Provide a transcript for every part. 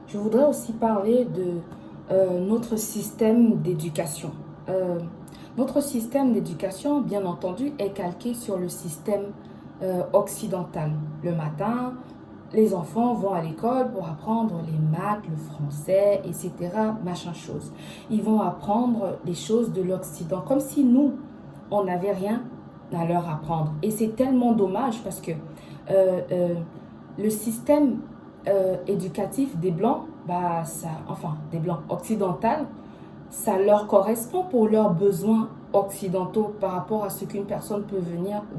Je voudrais aussi parler de notre système d'éducation. Notre système d'éducation, bien entendu, est calqué sur le système occidental. Le matin, les enfants vont à l'école pour apprendre les maths, le français, etc. Machin chose. Ils vont apprendre les choses de l'Occident, comme si nous, on n'avait rien à leur apprendre. Et c'est tellement dommage parce que euh, euh, le système éducatif des Blancs, bah, ça, enfin des Blancs occidentaux, ça leur correspond pour leurs besoins occidentaux par rapport à ce qu'une personne peut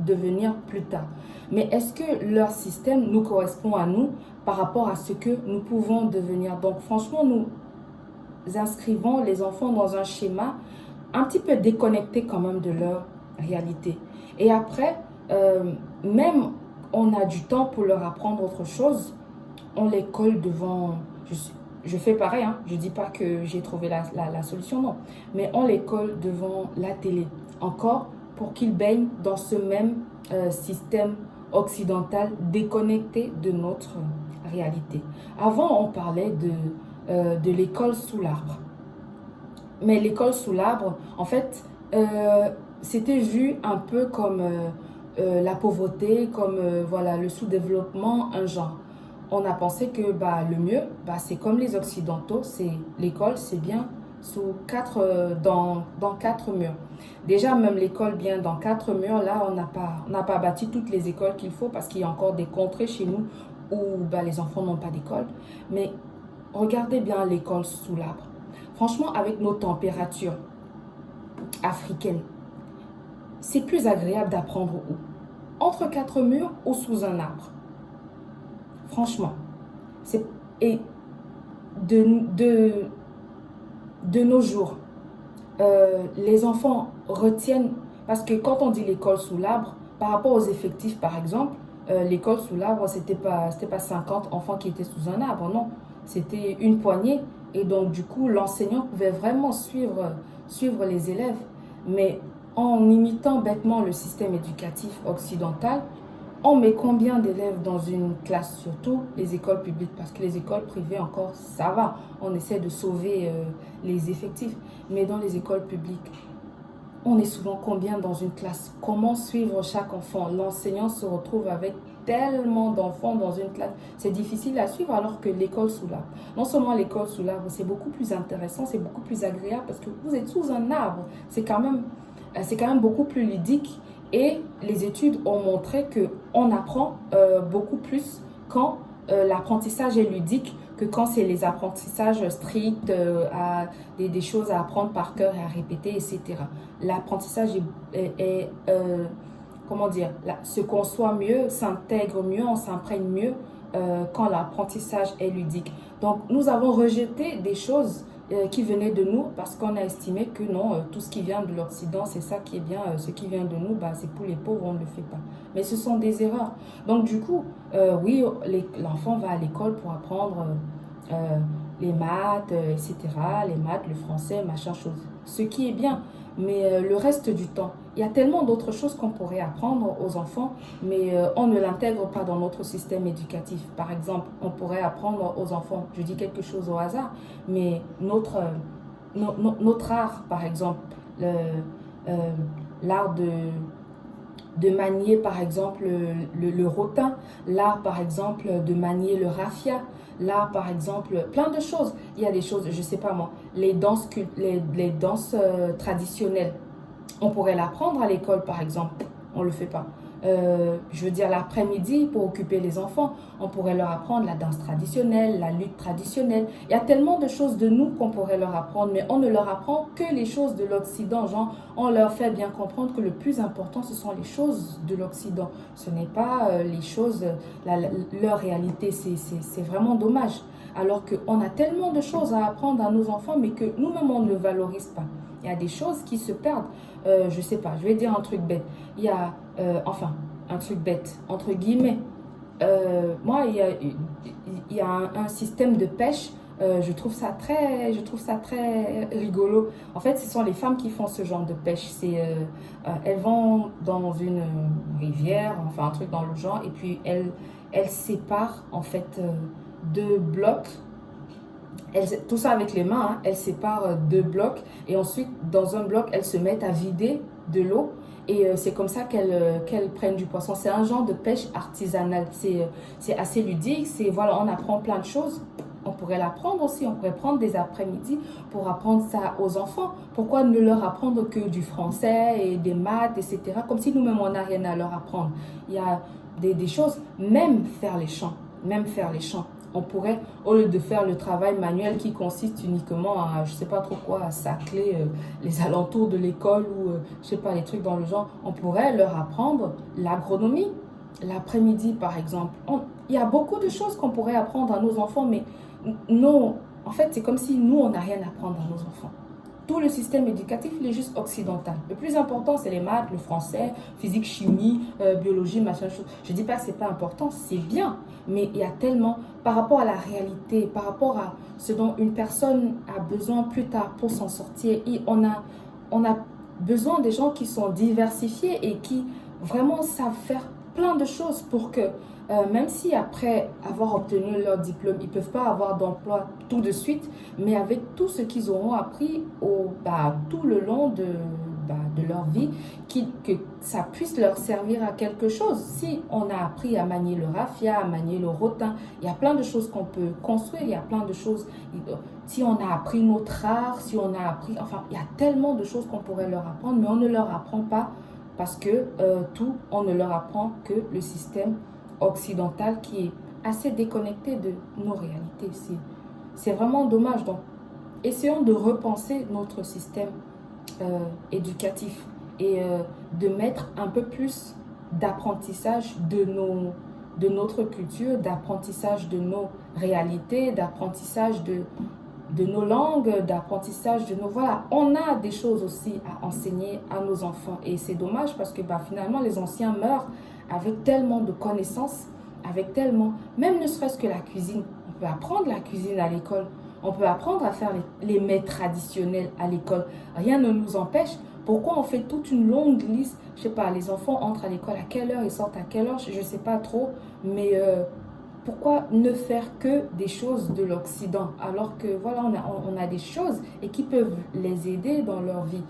devenir plus tard. Mais est-ce que leur système nous correspond à nous par rapport à ce que nous pouvons devenir? Donc franchement, nous inscrivons les enfants dans un schéma un petit peu déconnecté quand même de leur réalité. Et après, même on a du temps pour leur apprendre autre chose, on les colle devant... Je fais pareil, hein. Je ne dis pas que j'ai trouvé la solution, non. Mais on les colle devant la télé, encore pour qu'ils baignent dans ce même système occidental déconnecté de notre réalité. Avant, on parlait de l'école sous l'arbre. Mais l'école sous l'arbre, en fait, c'était vu un peu comme la pauvreté, comme voilà, le sous-développement, un genre. On a pensé que bah, le mieux, bah, c'est comme les Occidentaux, c'est l'école, c'est bien sous dans quatre murs. Déjà, même l'école bien dans quatre murs, là, on n'a pas bâti toutes les écoles qu'il faut parce qu'il y a encore des contrées chez nous où bah, les enfants n'ont pas d'école. Mais regardez bien l'école sous l'arbre. Franchement, avec nos températures africaines, c'est plus agréable d'apprendre où? Entre quatre murs ou sous un arbre. Franchement. C'est, et de, de, de nos jours, les enfants retiennent, parce que quand on dit l'école sous l'arbre, par rapport aux effectifs par exemple, l'école sous l'arbre, c'était pas 50 enfants qui étaient sous un arbre, non. C'était une poignée. Et donc, du coup, l'enseignant pouvait vraiment suivre les élèves. Mais en imitant bêtement le système éducatif occidental, on met combien d'élèves dans une classe, surtout les écoles publiques, parce que les écoles privées encore, ça va, on essaie de sauver les effectifs. Mais dans les écoles publiques, on est souvent combien dans une classe? Comment suivre chaque enfant? L'enseignant se retrouve avec tellement d'enfants dans une classe. C'est difficile à suivre alors que l'école sous l'arbre. Non seulement l'école sous l'arbre, c'est beaucoup plus intéressant, c'est beaucoup plus agréable parce que vous êtes sous un arbre. C'est quand même beaucoup plus ludique. Et les études ont montré qu'on apprend beaucoup plus quand l'apprentissage est ludique que quand c'est les apprentissages stricts, des choses à apprendre par cœur et à répéter, etc. L'apprentissage comment dire, se conçoit mieux, s'intègre mieux, on s'imprègne mieux quand l'apprentissage est ludique. Donc, nous avons rejeté des choses qui venaient de nous parce qu'on a estimé que non, tout ce qui vient de l'Occident, c'est ça qui est bien, ce qui vient de nous, bah, c'est pour les pauvres, on ne le fait pas. Mais ce sont des erreurs. Donc, du coup, oui, l'enfant va à l'école pour apprendre les maths, etc., les maths, le français, machin chose. Ce qui est bien, mais le reste du temps, il y a tellement d'autres choses qu'on pourrait apprendre aux enfants, mais on ne l'intègre pas dans notre système éducatif. Par exemple, on pourrait apprendre aux enfants, je dis quelque chose au hasard, mais notre art, par exemple, euh, l'art de manier par exemple le rotin, l'art par exemple de manier le raffia, l'art par exemple, plein de choses. Il y a des choses, je sais pas moi, les danses traditionnelles. On pourrait l'apprendre à l'école par exemple, on le fait pas. Je veux dire l'après-midi pour occuper les enfants, on pourrait leur apprendre la danse traditionnelle, la lutte traditionnelle. Il y a tellement de choses de nous qu'on pourrait leur apprendre, mais on ne leur apprend que les choses de l'Occident. Genre, on leur fait bien comprendre que le plus important, ce sont les choses de l'Occident. Ce n'est pas les choses, leur réalité. C'est vraiment dommage. Alors qu'on a tellement de choses à apprendre à nos enfants, mais que nous-mêmes, on ne valorise pas. Il y a des choses qui se perdent. Je sais pas, je vais dire un truc bête. Il y a, enfin, un truc bête, entre guillemets. Moi, il y a un système de pêche. Je trouve ça très rigolo. En fait, ce sont les femmes qui font ce genre de pêche. Elles vont dans une rivière, enfin un truc dans le genre, et puis elles séparent en fait deux blocs tout ça avec les mains, hein, elles séparent deux blocs et ensuite, dans un bloc, elles se mettent à vider de l'eau et c'est comme ça qu'elles prennent du poisson. C'est un genre de pêche artisanale. C'est assez ludique. Voilà, on apprend plein de choses. On pourrait l'apprendre aussi. On pourrait prendre des après-midi pour apprendre ça aux enfants. Pourquoi ne leur apprendre que du français et des maths, etc. Comme si nous-mêmes, on n'a rien à leur apprendre. Il y a des choses, même faire les chants. Même faire les chants. On pourrait, au lieu de faire le travail manuel qui consiste uniquement à, je sais pas trop quoi, à sacler les alentours de l'école ou, je sais pas, les trucs dans le genre, on pourrait leur apprendre l'agronomie. L'après-midi, par exemple. Il y a beaucoup de choses qu'on pourrait apprendre à nos enfants, mais non, en fait, c'est comme si nous, on n'a rien à apprendre à nos enfants. Tout le système éducatif, il est juste occidental. Le plus important, c'est les maths, le français, physique, chimie, biologie, machin chose. Je dis pas que c'est pas important, c'est bien. Mais il y a tellement, par rapport à la réalité, par rapport à ce dont une personne a besoin plus tard pour s'en sortir, on a besoin des gens qui sont diversifiés et qui vraiment savent faire plein de choses pour que même si après avoir obtenu leur diplôme, ils ne peuvent pas avoir d'emploi tout de suite, mais avec tout ce qu'ils auront appris tout le long de leur vie, que ça puisse leur servir à quelque chose. Si on a appris à manier le raffia, à manier le rotin, il y a plein de choses qu'on peut construire, il y a plein de choses. Si on a appris notre art, si on a appris, enfin, il y a tellement de choses qu'on pourrait leur apprendre, mais on ne leur apprend pas parce que on ne leur apprend que le système occidental qui est assez déconnecté de nos réalités. C'est vraiment dommage. Donc, essayons de repenser notre système éducatif et de mettre un peu plus d'apprentissage de notre culture, d'apprentissage de nos réalités, d'apprentissage de nos langues, d'apprentissage de nos... Voilà, on a des choses aussi à enseigner à nos enfants. Et c'est dommage parce que finalement, les anciens meurent avec tellement de connaissances, avec tellement... Même ne serait-ce que la cuisine. On peut apprendre la cuisine à l'école. On peut apprendre à faire les mets traditionnels à l'école. Rien ne nous empêche. Pourquoi on fait toute une longue liste? Je sais pas, les enfants entrent à l'école à quelle heure, ils sortent à quelle heure, je sais pas trop. Mais... pourquoi ne faire que des choses de l'Occident alors que voilà, on a des choses et qui peuvent les aider dans leur vie.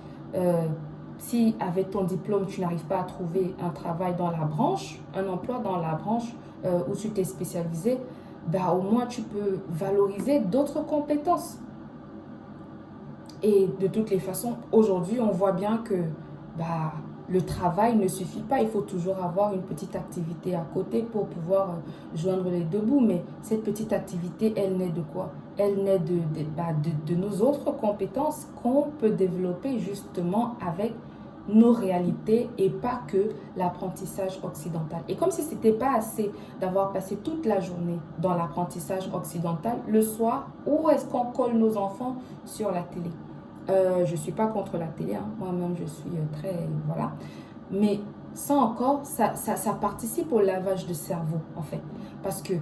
Si avec ton diplôme, tu n'arrives pas à trouver un travail dans la branche, un emploi dans la branche où tu t'es spécialisé, au moins tu peux valoriser d'autres compétences. Et de toutes les façons, aujourd'hui, on voit bien que le travail ne suffit pas. Il faut toujours avoir une petite activité à côté pour pouvoir joindre les deux bouts. Mais cette petite activité, elle naît de quoi? Elle naît de nos autres compétences qu'on peut développer justement avec nos réalités et pas que l'apprentissage occidental. Et comme si ce n'était pas assez d'avoir passé toute la journée dans l'apprentissage occidental, le soir, où est-ce qu'on colle nos enfants? Sur la télé. Je ne suis pas contre la télé, hein. Moi-même je suis très... Voilà. Mais ça encore, ça participe au lavage de cerveau en fait. Parce que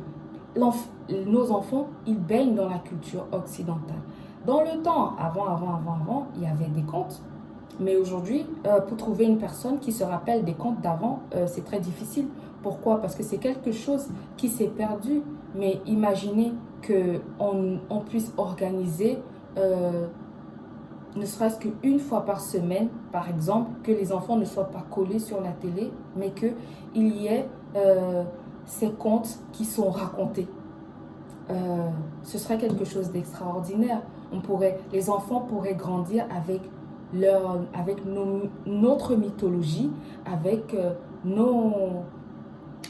nos enfants, ils baignent dans la culture occidentale. Dans le temps, avant, il y avait des contes. Mais aujourd'hui, pour trouver une personne qui se rappelle des contes d'avant, c'est très difficile. Pourquoi? Parce que c'est quelque chose qui s'est perdu. Mais imaginez qu'on puisse organiser... ne serait-ce qu'une fois par semaine, par exemple, que les enfants ne soient pas collés sur la télé, mais qu'il y ait ces contes qui sont racontés. Ce serait quelque chose d'extraordinaire. Les enfants pourraient grandir avec notre mythologie, avec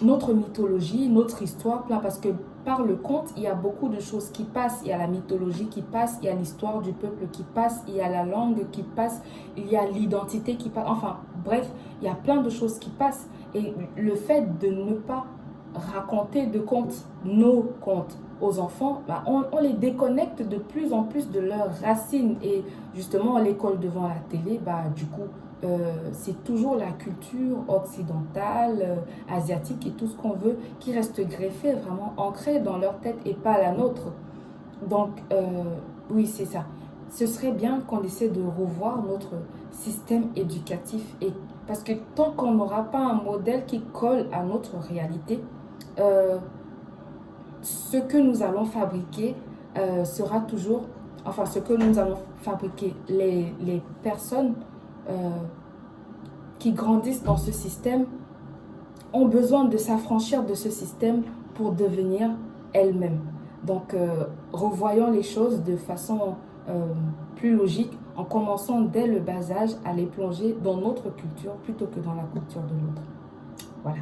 notre mythologie, notre histoire, parce que par le conte, il y a beaucoup de choses qui passent. Il y a la mythologie qui passe, il y a l'histoire du peuple qui passe, il y a la langue qui passe, il y a l'identité qui passe. Enfin, bref, il y a plein de choses qui passent. Et le fait de ne pas raconter de contes, nos contes aux enfants, on les déconnecte de plus en plus de leurs racines. Et justement, à l'école devant la télé, du coup, c'est toujours la culture occidentale, asiatique et tout ce qu'on veut qui reste greffé, vraiment ancré dans leur tête et pas la nôtre. Donc, oui, c'est ça. Ce serait bien qu'on essaie de revoir notre système éducatif. Parce que tant qu'on n'aura pas un modèle qui colle à notre réalité, ce que nous allons fabriquer sera toujours, enfin ce que nous allons fabriquer. Les personnes qui grandissent dans ce système ont besoin de s'affranchir de ce système pour devenir elles-mêmes. Donc, revoyons les choses de façon plus logique en commençant dès le bas âge à les plonger dans notre culture plutôt que dans la culture de l'autre. Voilà.